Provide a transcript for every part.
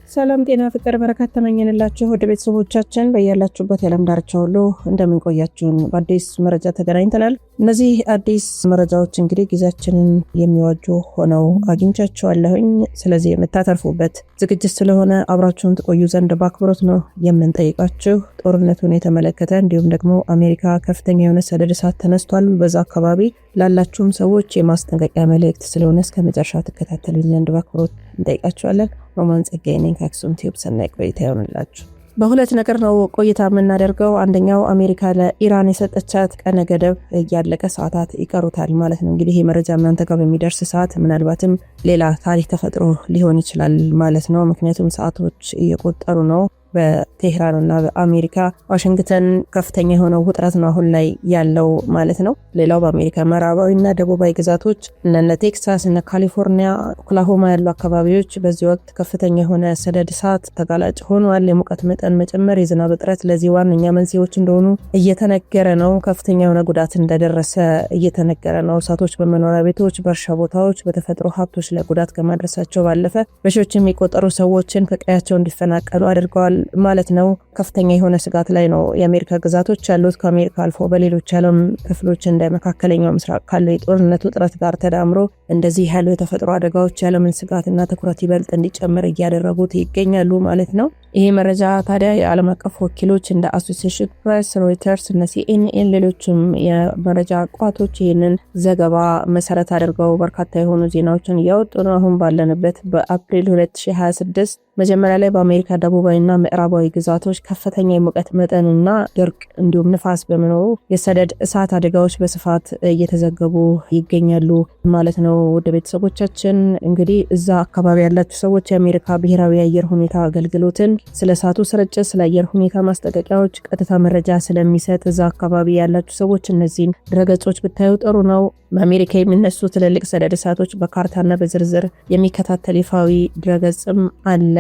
ሰላም ጤና ፍቅር በረከት ተመኘንላችሁ ወደ ቤተሰቦቻችን በያላችሁበት የዓለም ዳርቻ ሁሉ እንደምን ቆያችሁን በአዲስ መረጃ ተገናኝተናል። እነዚህ አዲስ መረጃዎች እንግዲህ ጊዜያችንን የሚዋጁ ሆነው አግኝቻቸዋለሁኝ። ስለዚህ የምታተርፉበት ዝግጅት ስለሆነ አብራችሁን ትቆዩ ዘንድ በአክብሮት ነው የምንጠይቃችሁ። ጦርነቱን የተመለከተ እንዲሁም ደግሞ አሜሪካ ከፍተኛ የሆነ ሰደድ እሳት ተነስቷል። በዛ አካባቢ ላላችሁም ሰዎች የማስጠንቀቂያ መልእክት ስለሆነ እስከ መጨረሻ ተከታተሉኝ ዘንድ በአክብሮት እንጠይቃችኋለን። ሮማን ጸጋዬ ነኝ ከአክሱም ቲዩብ። ሰናይ ቆይታ ይሁንላችሁ። በሁለት ነገር ነው ቆይታ የምናደርገው። አንደኛው አሜሪካ ለኢራን የሰጠቻት ቀነ ገደብ ያለቀ ሰዓታት ይቀሩታል ማለት ነው። እንግዲህ ይሄ መረጃ እናንተ ጋር በሚደርስ ሰዓት ምናልባትም ሌላ ታሪክ ተፈጥሮ ሊሆን ይችላል ማለት ነው። ምክንያቱም ሰዓቶች እየቆጠሩ ነው። በቴህራንና በአሜሪካ ዋሽንግተን ከፍተኛ የሆነው ውጥረት ነው አሁን ላይ ያለው ማለት ነው። ሌላው በአሜሪካ ምዕራባዊና ደቡባዊ ግዛቶች እነ ቴክሳስ እና ካሊፎርኒያ፣ ኦክላሆማ ያሉ አካባቢዎች በዚህ ወቅት ከፍተኛ የሆነ ሰደድ እሳት ተጋላጭ ሆነዋል። የሙቀት መጠን መጨመር፣ የዝናብ እጥረት ለዚህ ዋነኛ መንስኤዎች እንደሆኑ እየተነገረ ነው። ከፍተኛ የሆነ ጉዳት እንደደረሰ እየተነገረ ነው። እሳቶች በመኖሪያ ቤቶች፣ በእርሻ ቦታዎች፣ በተፈጥሮ ሀብቶች ላይ ጉዳት ከማድረሳቸው ባለፈ በሺዎች የሚቆጠሩ ሰዎችን ከቀያቸው እንዲፈናቀሉ አድርገዋል ማለት ነው። ከፍተኛ የሆነ ስጋት ላይ ነው የአሜሪካ ግዛቶች ያሉት። ከአሜሪካ አልፎ በሌሎች ዓለም ክፍሎች እንደ መካከለኛው ምስራቅ ካለው የጦርነት ውጥረት ጋር ተዳምሮ እንደዚህ ያሉ የተፈጥሮ አደጋዎች የዓለምን ስጋትና ትኩረት ይበልጥ እንዲጨምር እያደረጉት ይገኛሉ ማለት ነው። ይሄ መረጃ ታዲያ የዓለም አቀፍ ወኪሎች እንደ አሶሲዬሽን ፕሬስ፣ ሮይተርስ እና ሲኤንኤን ሌሎችም የመረጃ ቋቶች ይህንን ዘገባ መሰረት አድርገው በርካታ የሆኑ ዜናዎችን እያወጡ ነው። አሁን ባለንበት በአፕሪል 2026 መጀመሪያ ላይ በአሜሪካ ደቡባዊና ምዕራባዊ ግዛቶች ከፍተኛ የሙቀት መጠንና ድርቅ እንዲሁም ንፋስ በመኖሩ የሰደድ እሳት አደጋዎች በስፋት እየተዘገቡ ይገኛሉ ማለት ነው። ወደ ቤተሰቦቻችን እንግዲህ እዛ አካባቢ ያላችሁ ሰዎች የአሜሪካ ብሔራዊ የአየር ሁኔታ አገልግሎትን ስለ እሳቱ ስርጭት፣ ስለ አየር ሁኔታ ማስጠንቀቂያዎች ቀጥታ መረጃ ስለሚሰጥ እዛ አካባቢ ያላችሁ ሰዎች እነዚህን ድረገጾች ብታዩ ጥሩ ነው። በአሜሪካ የሚነሱ ትልልቅ ሰደድ እሳቶች በካርታና በዝርዝር የሚከታተል ይፋዊ ድረገጽም አለ።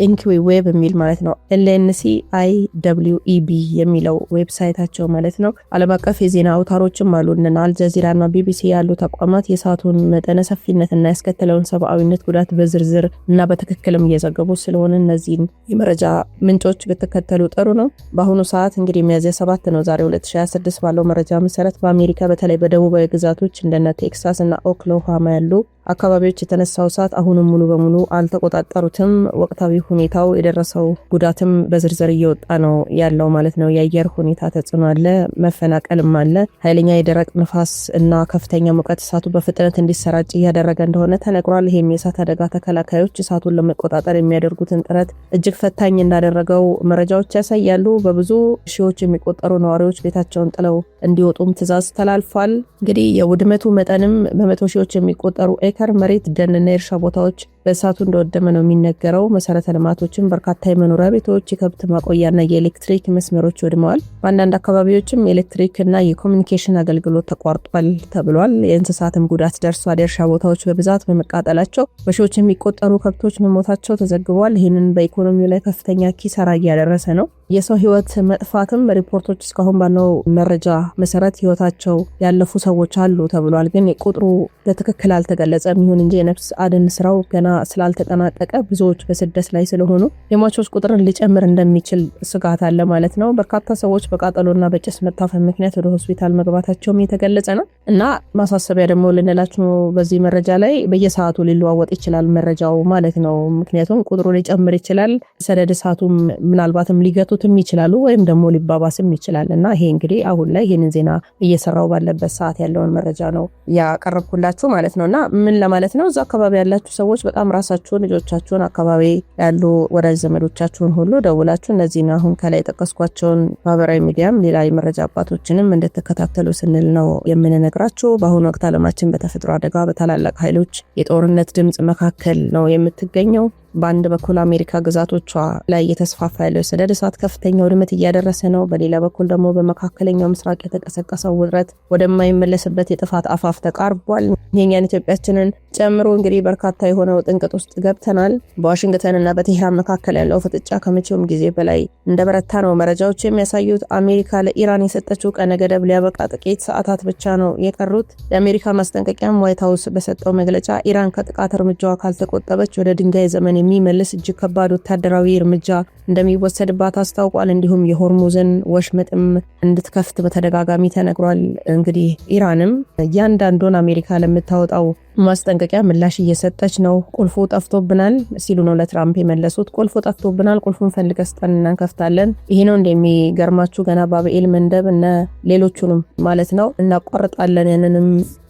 ኢንኪዊ ዌብ የሚል ማለት ነው። LNCIWEB የሚለው ዌብሳይታቸው ማለት ነው። ዓለም አቀፍ የዜና አውታሮችም አሉ። እነ አልጀዚራና ቢቢሲ ያሉ ተቋማት የእሳቱን መጠነ ሰፊነትና ያስከተለውን ሰብአዊነት ጉዳት በዝርዝር እና በትክክልም እየዘገቡ ስለሆነ እነዚህን የመረጃ ምንጮች ብትከተሉ ጥሩ ነው። በአሁኑ ሰዓት እንግዲህ ሚያዝያ 7 ነው ዛሬ 2026 ባለው መረጃ መሰረት በአሜሪካ በተለይ በደቡባዊ ግዛቶች እንደነ ቴክሳስ እና ኦክላሆማ ያሉ አካባቢዎች የተነሳው እሳት አሁንም ሙሉ በሙሉ አልተቆጣጠሩትም። ወቅታዊ ሁኔታው የደረሰው ጉዳትም በዝርዝር እየወጣ ነው ያለው ማለት ነው። የአየር ሁኔታ ተጽዕኖ አለ፣ መፈናቀልም አለ። ኃይለኛ የደረቅ ንፋስ እና ከፍተኛ ሙቀት እሳቱ በፍጥነት እንዲሰራጭ እያደረገ እንደሆነ ተነግሯል። ይህም የእሳት አደጋ ተከላካዮች እሳቱን ለመቆጣጠር የሚያደርጉትን ጥረት እጅግ ፈታኝ እንዳደረገው መረጃዎች ያሳያሉ። በብዙ ሺዎች የሚቆጠሩ ነዋሪዎች ቤታቸውን ጥለው እንዲወጡም ትዕዛዝ ተላልፏል። እንግዲህ የውድመቱ መጠንም በመቶ ሺዎች የሚቆጠሩ ኤከር መሬት፣ ደንና የእርሻ ቦታዎች በእሳቱ እንደወደመ ነው የሚነገረው። መሰረተ ልማቶችን፣ በርካታ የመኖሪያ ቤቶች፣ የከብት ማቆያና የኤሌክትሪክ መስመሮች ወድመዋል። በአንዳንድ አካባቢዎችም የኤሌክትሪክና የኮሚኒኬሽን አገልግሎት ተቋርጧል ተብሏል። የእንስሳትም ጉዳት ደርሷል። የእርሻ ቦታዎች በብዛት በመቃጠላቸው በሺዎች የሚቆጠሩ ከብቶች መሞታቸው ተዘግቧል። ይህንን በኢኮኖሚው ላይ ከፍተኛ ኪሳራ እያደረሰ ነው። የሰው ህይወት መጥፋትም ሪፖርቶች እስካሁን ባለው መረጃ መሰረት ህይወታቸው ያለፉ ሰዎች አሉ ተብሏል። ግን ቁጥሩ በትክክል አልተገለጸም። ይሁን እንጂ የነፍስ አድን ስራው ገና ስላልተጠናቀቀ ብዙዎች በስደት ላይ ስለሆኑ የሟቾች ቁጥርን ሊጨምር እንደሚችል ስጋት አለ ማለት ነው። በርካታ ሰዎች በቃጠሎና በጭስ መታፈን ምክንያት ወደ ሆስፒታል መግባታቸውም የተገለጸ ነው እና ማሳሰቢያ ደግሞ ልንላችሁ በዚህ መረጃ ላይ በየሰዓቱ ሊለዋወጥ ይችላል መረጃው ማለት ነው። ምክንያቱም ቁጥሩ ሊጨምር ይችላል። ሰደድ እሳቱም ምናልባትም ሊገቱትም ይችላሉ ወይም ደግሞ ሊባባስም ይችላል እና ይሄ እንግዲህ አሁን ላይ ይህንን ዜና እየሰራው ባለበት ሰዓት ያለውን መረጃ ነው ያቀረብኩላችሁ ማለት ነው። እና ምን ለማለት ነው፣ እዛ አካባቢ ያላችሁ ሰዎች በጣም ራሳችሁን፣ ልጆቻችሁን፣ አካባቢ ያሉ ወዳጅ ዘመዶቻችሁን ሁሉ ደውላችሁ እነዚህን አሁን ከላይ ጠቀስኳቸውን ማህበራዊ ሚዲያም ሌላ የመረጃ አባቶችንም እንድትከታተሉ ስንል ነው የምንነግራችሁ። በአሁኑ ወቅት ዓለማችን በተፈጥሮ አደጋ በታላላቅ ኃይሎች የጦርነት ድምጽ መካከል ነው የምትገኘው። በአንድ በኩል አሜሪካ ግዛቶቿ ላይ የተስፋፋ ያለው ሰደድ እሳት ከፍተኛ ውድመት እያደረሰ ነው። በሌላ በኩል ደግሞ በመካከለኛው ምስራቅ የተቀሰቀሰው ውጥረት ወደማይመለስበት የጥፋት አፋፍ ተቃርቧል። የኛን ኢትዮጵያችንን ጨምሮ እንግዲህ በርካታ የሆነው ጥንቅጥ ውስጥ ገብተናል። በዋሽንግተንና በቴህራን መካከል ያለው ፍጥጫ ከመቼውም ጊዜ በላይ እንደበረታ ነው መረጃዎች የሚያሳዩት። አሜሪካ ለኢራን የሰጠችው ቀነ ገደብ ሊያበቃ ጥቂት ሰዓታት ብቻ ነው የቀሩት። የአሜሪካ ማስጠንቀቂያም ዋይት ሀውስ በሰጠው መግለጫ ኢራን ከጥቃት እርምጃዋ ካልተቆጠበች ወደ ድንጋይ ዘመን የሚመልስ እጅግ ከባድ ወታደራዊ እርምጃ እንደሚወሰድባት አስታውቋል። እንዲሁም የሆርሙዝን ወሽመጥም እንድትከፍት በተደጋጋሚ ተነግሯል። እንግዲህ ኢራንም እያንዳንዱን አሜሪካ ለምታወጣው ማስጠንቀቂያ ምላሽ እየሰጠች ነው። ቁልፉ ጠፍቶብናል ሲሉ ነው ለትራምፕ የመለሱት። ቁልፉ ጠፍቶብናል፣ ቁልፉን ፈልገን ስጠን እንከፍታለን። ይሄ ነው እንደሚገርማችሁ ገና ባብኤል መንደብ እና ሌሎቹንም ማለት ነው እናቋርጣለን፣ ያንንም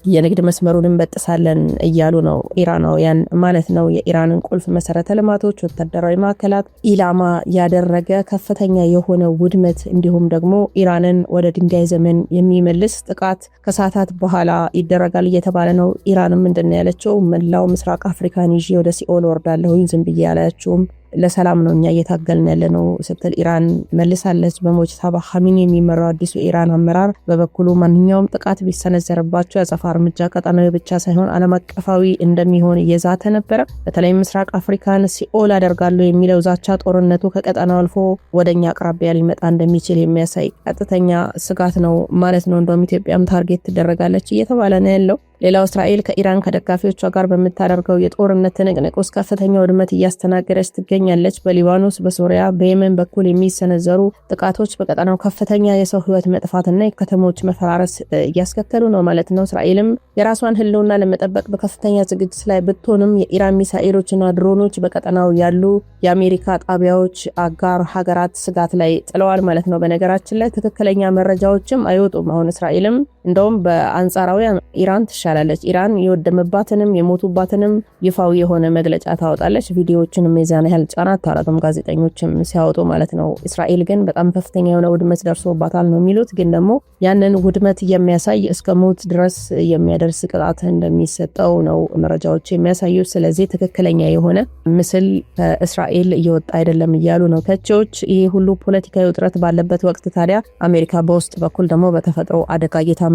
የንግድ መስመሩንም በጥሳለን እያሉ ነው ኢራናውያን ማለት ነው። የኢራንን ቁልፍ መሰረተ ልማቶች፣ ወታደራዊ ማዕከላት ኢላማ ያደረገ ከፍተኛ የሆነ ውድመት እንዲሁም ደግሞ ኢራንን ወደ ድንጋይ ዘመን የሚመልስ ጥቃት ከሰዓታት በኋላ ይደረጋል እየተባለ ነው። ኢራንም ምንድነው ያለችው? መላው ምስራቅ አፍሪካን ይዤ ወደ ሲኦል ወርዳለሁኝ፣ ዝም ብዬ ያላችሁም ለሰላም ነው እኛ እየታገልን ያለነው ስትል ኢራን መልሳለች። በሙጅታባ ኻሜኒ የሚመራው አዲሱ የኢራን አመራር በበኩሉ ማንኛውም ጥቃት ቢሰነዘርባቸው ያጸፋ እርምጃ ቀጠናዊ ብቻ ሳይሆን ዓለም አቀፋዊ እንደሚሆን እየዛተ ነበረ። በተለይ ምስራቅ አፍሪካን ሲኦል አደርጋለሁ የሚለው ዛቻ ጦርነቱ ከቀጠናው አልፎ ወደኛ አቅራቢያ ሊመጣ እንደሚችል የሚያሳይ ቀጥተኛ ስጋት ነው ማለት ነው። እንደውም ኢትዮጵያም ታርጌት ትደረጋለች እየተባለ ነው ያለው። ሌላው እስራኤል ከኢራን ከደጋፊዎቿ ጋር በምታደርገው የጦርነት ትንቅንቅ ውስጥ ከፍተኛ ውድመት እያስተናገደች ትገኛለች። በሊባኖስ፣ በሶሪያ፣ በየመን በኩል የሚሰነዘሩ ጥቃቶች በቀጠናው ከፍተኛ የሰው ሕይወት መጥፋትና የከተሞች መፈራረስ እያስከተሉ ነው ማለት ነው። እስራኤልም የራሷን ህልውና ለመጠበቅ በከፍተኛ ዝግጅት ላይ ብትሆንም የኢራን ሚሳኤሎችና ድሮኖች በቀጠናው ያሉ የአሜሪካ ጣቢያዎች አጋር ሀገራት ስጋት ላይ ጥለዋል ማለት ነው። በነገራችን ላይ ትክክለኛ መረጃዎችም አይወጡም። አሁን እስራኤልም እንደውም በአንጻራዊ ኢራን ትሻላለች። ኢራን የወደመባትንም የሞቱባትንም ይፋዊ የሆነ መግለጫ ታወጣለች። ቪዲዮዎችንም የዛን ያህል ጫና አታረግም ጋዜጠኞችም ሲያወጡ ማለት ነው። እስራኤል ግን በጣም ከፍተኛ የሆነ ውድመት ደርሶባታል ነው የሚሉት። ግን ደግሞ ያንን ውድመት የሚያሳይ እስከ ሞት ድረስ የሚያደርስ ቅጣት እንደሚሰጠው ነው መረጃዎች የሚያሳዩ። ስለዚህ ትክክለኛ የሆነ ምስል ከእስራኤል እየወጣ አይደለም እያሉ ነው ተቺዎች። ይህ ሁሉ ፖለቲካዊ ውጥረት ባለበት ወቅት ታዲያ አሜሪካ በውስጥ በኩል ደግሞ በተፈጥሮ አደጋ እየታመሰች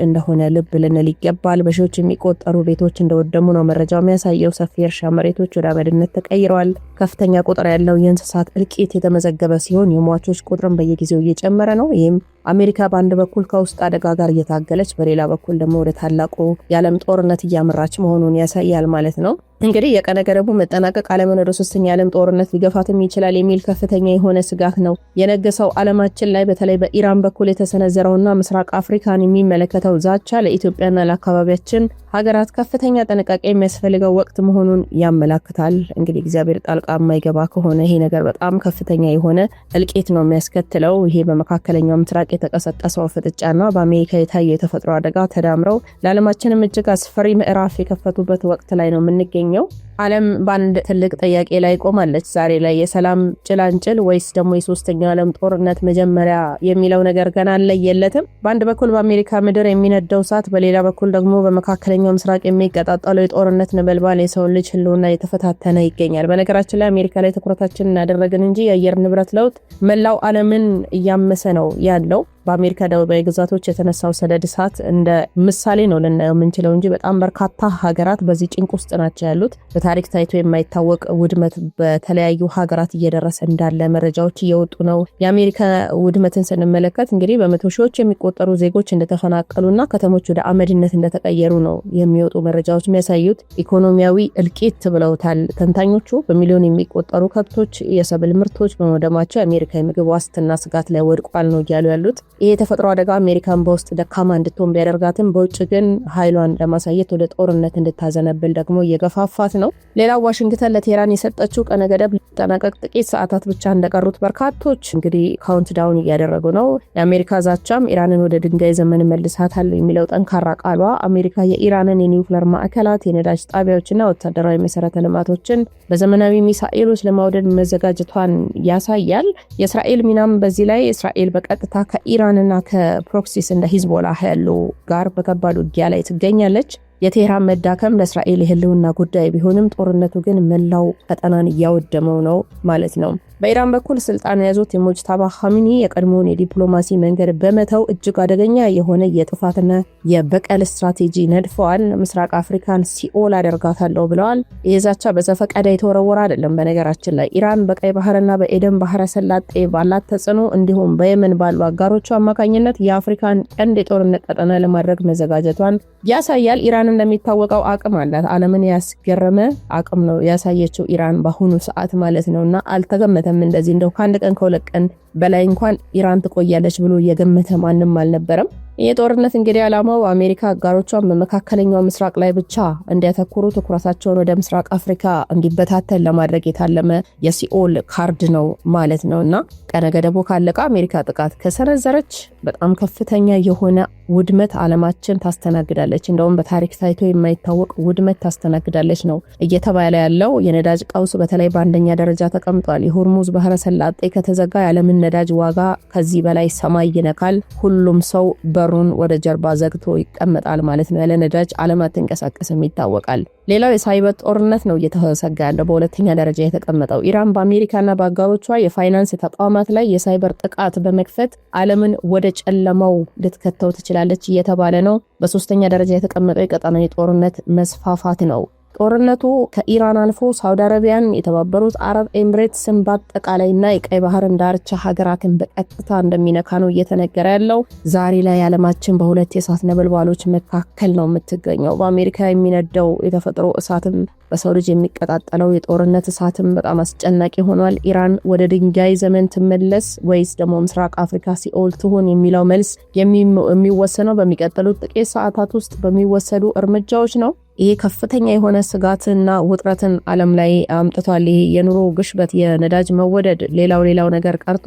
እንደሆነ ልብ ልንል ይገባል። በሺዎች የሚቆጠሩ ቤቶች እንደወደሙ ነው መረጃው የሚያሳየው። ሰፊ እርሻ መሬቶች ወደ አመድነት ተቀይረዋል። ከፍተኛ ቁጥር ያለው የእንስሳት እልቂት የተመዘገበ ሲሆን የሟቾች ቁጥርም በየጊዜው እየጨመረ ነው። ይህም አሜሪካ በአንድ በኩል ከውስጥ አደጋ ጋር እየታገለች በሌላ በኩል ደግሞ ወደ ታላቁ የዓለም ጦርነት እያመራች መሆኑን ያሳያል ማለት ነው። እንግዲህ የቀነ ገደቡ መጠናቀቅ ዓለምን ወደ ሶስተኛ የዓለም ጦርነት ሊገፋትም ይችላል የሚል ከፍተኛ የሆነ ስጋት ነው የነገሰው ዓለማችን ላይ። በተለይ በኢራን በኩል የተሰነዘረውና ምስራቅ አፍሪካን የሚመለከተው ዛቻ ለኢትዮጵያና ለአካባቢያችን ሀገራት ከፍተኛ ጥንቃቄ የሚያስፈልገው ወቅት መሆኑን ያመላክታል። እንግዲህ እግዚአብሔር ጣልቃ የማይገባ ከሆነ ይሄ ነገር በጣም ከፍተኛ የሆነ እልቂት ነው የሚያስከትለው። ይሄ በመካከለኛው ምስራቅ የተቀሰቀሰው ፍጥጫና በአሜሪካ የታየ የተፈጥሮ አደጋ ተዳምረው ለዓለማችንም እጅግ አስፈሪ ምዕራፍ የከፈቱበት ወቅት ላይ ነው የምንገኘው። ዓለም በአንድ ትልቅ ጥያቄ ላይ ቆማለች ዛሬ ላይ። የሰላም ጭላንጭል ወይስ ደግሞ የሶስተኛው ዓለም ጦርነት መጀመሪያ የሚለው ነገር ገና አልለየለትም። በአንድ በኩል በአሜሪካ ምድር የሚነደው እሳት፣ በሌላ በኩል ደግሞ በመካከለኛው ምስራቅ የሚቀጣጠለው የጦርነት ነበልባል የሰውን ልጅ ህልውና የተፈታተነ ይገኛል። በነገራችን ላይ አሜሪካ ላይ ትኩረታችንን እናደረግን እንጂ የአየር ንብረት ለውጥ መላው ዓለምን እያመሰ ነው ያለው። በአሜሪካ ደቡባዊ ግዛቶች የተነሳው ሰደድ እሳት እንደ ምሳሌ ነው ልናየው የምንችለው እንጂ በጣም በርካታ ሀገራት በዚህ ጭንቅ ውስጥ ናቸው ያሉት። በታሪክ ታይቶ የማይታወቅ ውድመት በተለያዩ ሀገራት እየደረሰ እንዳለ መረጃዎች እየወጡ ነው። የአሜሪካ ውድመትን ስንመለከት እንግዲህ በመቶ ሺዎች የሚቆጠሩ ዜጎች እንደተፈናቀሉና ከተሞች ወደ አመድነት እንደተቀየሩ ነው የሚወጡ መረጃዎች የሚያሳዩት። ኢኮኖሚያዊ እልቂት ብለውታል ተንታኞቹ። በሚሊዮን የሚቆጠሩ ከብቶች፣ የሰብል ምርቶች በመውደማቸው የአሜሪካ የምግብ ዋስትና ስጋት ላይ ወድቋል ነው እያሉ ያሉት። ይህ የተፈጥሮ አደጋ አሜሪካን በውስጥ ደካማ እንድትሆን ቢያደርጋትም በውጭ ግን ኃይሏን ለማሳየት ወደ ጦርነት እንድታዘነብል ደግሞ እየገፋፋት ነው። ሌላው ዋሽንግተን ለቴህራን የሰጠችው ቀነ ገደብ ሊጠናቀቅ ጥቂት ሰዓታት ብቻ እንደቀሩት በርካቶች እንግዲህ ካውንት ዳውን እያደረጉ ነው። የአሜሪካ ዛቻም ኢራንን ወደ ድንጋይ ዘመን መልሳታለሁ የሚለው ጠንካራ ቃሏ አሜሪካ የኢራንን የኒውክሌር ማዕከላት፣ የነዳጅ ጣቢያዎችና ወታደራዊ መሰረተ ልማቶችን በዘመናዊ ሚሳኤሎች ለማውደድ መዘጋጀቷን ያሳያል። የእስራኤል ሚናም በዚህ ላይ እስራኤል በቀጥታ ከኢራንና ከፕሮክሲስ እንደ ሂዝቦላህ ያሉ ጋር በከባድ ውጊያ ላይ ትገኛለች። የቴህራን መዳከም ለእስራኤል የህልውና ጉዳይ ቢሆንም ጦርነቱ ግን መላው ቀጠናን እያወደመው ነው ማለት ነው። በኢራን በኩል ስልጣን የያዙት የሙጅታባ ኻሜኒ የቀድሞውን የዲፕሎማሲ መንገድ በመተው እጅግ አደገኛ የሆነ የጥፋትና የበቀል ስትራቴጂ ነድፈዋል። ምስራቅ አፍሪካን ሲኦል አደርጋታለሁ ብለዋል። ይህ ዛቻ በዘፈቀደ የተወረወረ አይደለም። በነገራችን ላይ ኢራን በቀይ ባህርና በኤደን ባህረ ሰላጤ ባላት ተጽዕኖ እንዲሁም በየመን ባሉ አጋሮቿ አማካኝነት የአፍሪካን ቀንድ የጦርነት ቀጠና ለማድረግ መዘጋጀቷን ያሳያል። ኢራን ኢራን እንደሚታወቀው አቅም አላት። ዓለምን ያስገረመ አቅም ነው ያሳየችው ኢራን በአሁኑ ሰዓት ማለት ነውና አልተገመተም። እንደዚህ እንደው ከአንድ ቀን ከሁለት ቀን በላይ እንኳን ኢራን ትቆያለች ብሎ የገመተ ማንም አልነበረም። የጦርነት እንግዲህ ዓላማው አሜሪካ አጋሮቿን በመካከለኛው ምስራቅ ላይ ብቻ እንዲያተኩሩ ትኩረታቸውን ወደ ምስራቅ አፍሪካ እንዲበታተን ለማድረግ የታለመ የሲኦል ካርድ ነው ማለት ነውና ቀነ ገደቡ ካለቀ አሜሪካ ጥቃት ከሰነዘረች በጣም ከፍተኛ የሆነ ውድመት ዓለማችን ታስተናግዳለች። እንደውም በታሪክ ታይቶ የማይታወቅ ውድመት ታስተናግዳለች ነው እየተባለ ያለው። የነዳጅ ቀውስ በተለይ በአንደኛ ደረጃ ተቀምጧል። የሆርሙዝ ባህረ ሰላጤ ከተዘጋ የዓለምን ነዳጅ ዋጋ ከዚህ በላይ ሰማይ ይነካል። ሁሉም ሰው በሩን ወደ ጀርባ ዘግቶ ይቀመጣል ማለት ነው። ያለ ነዳጅ ዓለም አትንቀሳቀስም ይታወቃል። ሌላው የሳይበር ጦርነት ነው እየተሰጋ ያለው በሁለተኛ ደረጃ የተቀመጠው። ኢራን በአሜሪካና በአጋሮቿ የፋይናንስ ተቋማት ላይ የሳይበር ጥቃት በመክፈት ዓለምን ወደ ጨለማው ልትከተው ትችላለች እየተባለ ነው። በሶስተኛ ደረጃ የተቀመጠው የቀጠናዊ ጦርነት መስፋፋት ነው። ጦርነቱ ከኢራን አልፎ ሳውዲ አረቢያን፣ የተባበሩት አረብ ኤምሬትስን በአጠቃላይና የቀይ ባህርን ዳርቻ ሀገራትን በቀጥታ እንደሚነካ ነው እየተነገረ ያለው። ዛሬ ላይ ዓለማችን በሁለት የእሳት ነበልባሎች መካከል ነው የምትገኘው። በአሜሪካ የሚነደው የተፈጥሮ እሳትም በሰው ልጅ የሚቀጣጠለው የጦርነት እሳትም በጣም አስጨናቂ ሆኗል። ኢራን ወደ ድንጋይ ዘመን ትመለስ ወይስ ደግሞ ምስራቅ አፍሪካ ሲኦል ትሆን የሚለው መልስ የሚወሰነው በሚቀጥሉት ጥቂት ሰዓታት ውስጥ በሚወሰዱ እርምጃዎች ነው። ይሄ ከፍተኛ የሆነ ስጋትና ውጥረትን ዓለም ላይ አምጥቷል። ይሄ የኑሮ ግሽበት፣ የነዳጅ መወደድ፣ ሌላው ነገር ቀርቶ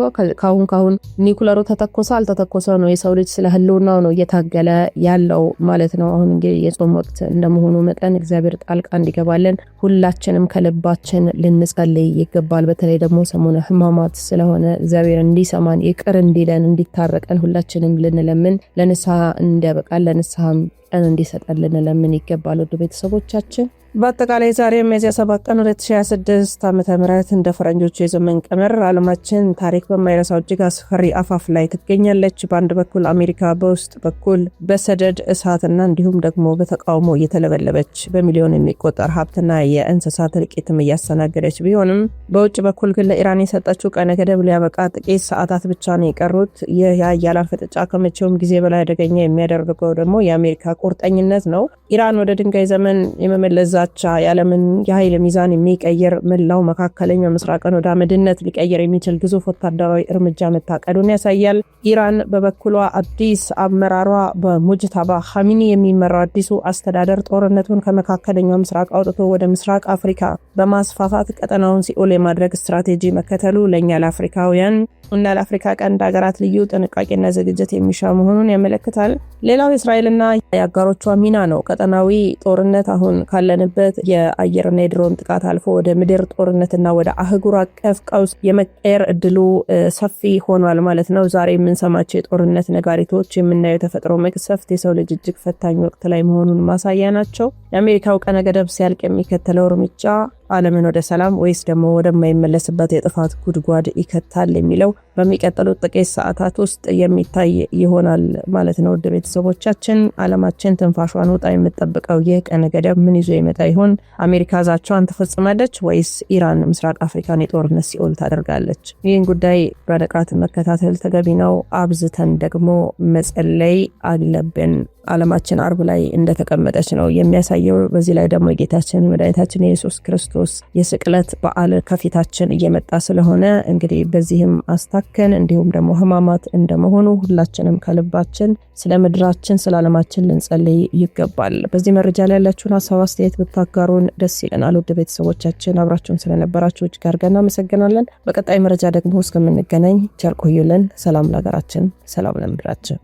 ካሁን ኒኩለሩ ተተኮሰ አልተተኮሰ ነው የሰው ልጅ ስለ ህልውናው ነው እየታገለ ያለው ማለት ነው። አሁን እንግዲህ የጾም ወቅት እንደመሆኑ መጠን እግዚአብሔር ጣልቃ እንዲገባልን ሁላችንም ከልባችን ልንጸልይ ይገባል። በተለይ ደግሞ ሰሞነ ህማማት ስለሆነ እግዚአብሔር እንዲሰማን ይቅር እንዲለን እንዲታረቀን ሁላችንም ልንለምን ለንስሐ እንዲያበቃን ለንስሐም ቀን እንዲሰጠልን ለምን ይገባል። ወደ ቤተሰቦቻችን በአጠቃላይ ዛሬ ሚያዝያ 7 ቀን 2026 ዓመተ ምህረት እንደ ፈረንጆቹ የዘመን ቀመር ዓለማችን ታሪክ በማይረሳው እጅግ አስፈሪ አፋፍ ላይ ትገኛለች። በአንድ በኩል አሜሪካ በውስጥ በኩል በሰደድ እሳትና እንዲሁም ደግሞ በተቃውሞ እየተለበለበች በሚሊዮን የሚቆጠር ሀብትና የእንስሳት እልቂትም እያስተናገደች ቢሆንም በውጭ በኩል ግን ለኢራን የሰጠችው ቀነ ገደብ ሊያበቃ ጥቂት ሰዓታት ብቻ ነው የቀሩት። ይህ የኃያላን ፍጥጫ ከመቼውም ጊዜ በላይ አደገኛ የሚያደርገው ደግሞ የአሜሪካ ቁርጠኝነት ነው። ኢራን ወደ ድንጋይ ዘመን የመመለስ የዓለምን የኃይል ሚዛን የሚቀይር መላው መካከለኛው ምስራቅን ወደ አመድነት ሊቀይር የሚችል ግዙፍ ወታደራዊ እርምጃ መታቀዱን ያሳያል። ኢራን በበኩሏ አዲስ አመራሯ በሙጅታባ ኻሚኒ የሚመራው አዲሱ አስተዳደር ጦርነቱን ከመካከለኛው ምስራቅ አውጥቶ ወደ ምስራቅ አፍሪካ በማስፋፋት ቀጠናውን ሲኦል የማድረግ ስትራቴጂ መከተሉ ለኛ ለአፍሪካውያን እና ለአፍሪካ ቀንድ ሀገራት ልዩ ጥንቃቄና ዝግጅት የሚሻ መሆኑን ያመለክታል። ሌላው የእስራኤልና የአጋሮቿ ሚና ነው። ቀጠናዊ ጦርነት አሁን ካለንበት የአየርና የድሮን ጥቃት አልፎ ወደ ምድር ጦርነትና ወደ አህጉር አቀፍ ቀውስ የመቀየር እድሉ ሰፊ ሆኗል ማለት ነው። ዛሬ የምንሰማቸው የጦርነት ነጋሪቶች፣ የምናየው የተፈጥሮ መቅሰፍት የሰው ልጅ እጅግ ፈታኝ ወቅት ላይ መሆኑን ማሳያ ናቸው። የአሜሪካው ቀነ ገደብ ሲያልቅ የሚከተለው እርምጃ ዓለምን ወደ ሰላም ወይስ ደግሞ ወደማይመለስበት የጥፋት ጉድጓድ ይከታል የሚለው በሚቀጥሉት ጥቂት ሰዓታት ውስጥ የሚታይ ይሆናል ማለት ነው። ውድ ቤተሰቦቻችን ዓለማችን ትንፋሿን ወጣ የምትጠብቀው ይህ ቀነ ገደብ ምን ይዞ ይመጣ ይሆን? አሜሪካ ዛቻዋን ትፈጽማለች ወይስ ኢራን ምስራቅ አፍሪካን የጦርነት ሲኦል ታደርጋለች? ይህን ጉዳይ በንቃት መከታተል ተገቢ ነው። አብዝተን ደግሞ መጸለይ አለብን። ዓለማችን አርብ ላይ እንደተቀመጠች ነው የሚያሳየው። በዚህ ላይ ደግሞ የጌታችን መድኃኒታችን የኢየሱስ ክርስቶስ የስቅለት በዓል ከፊታችን እየመጣ ስለሆነ እንግዲህ በዚህም አስታከን እንዲሁም ደግሞ ህማማት እንደመሆኑ ሁላችንም ከልባችን ስለ ምድራችን ስለ ዓለማችን ልንጸልይ ይገባል። በዚህ መረጃ ላይ ያላችሁን ሀሳብ አስተያየት ብታጋሩን ደስ ይለናል። ውድ ቤተሰቦቻችን አብራችሁን ስለነበራችሁ እጅግ አድርገን እናመሰግናለን። በቀጣይ መረጃ ደግሞ እስከምንገናኝ ቸር ቆዩልን። ሰላም ለሀገራችን፣ ሰላም ለምድራችን።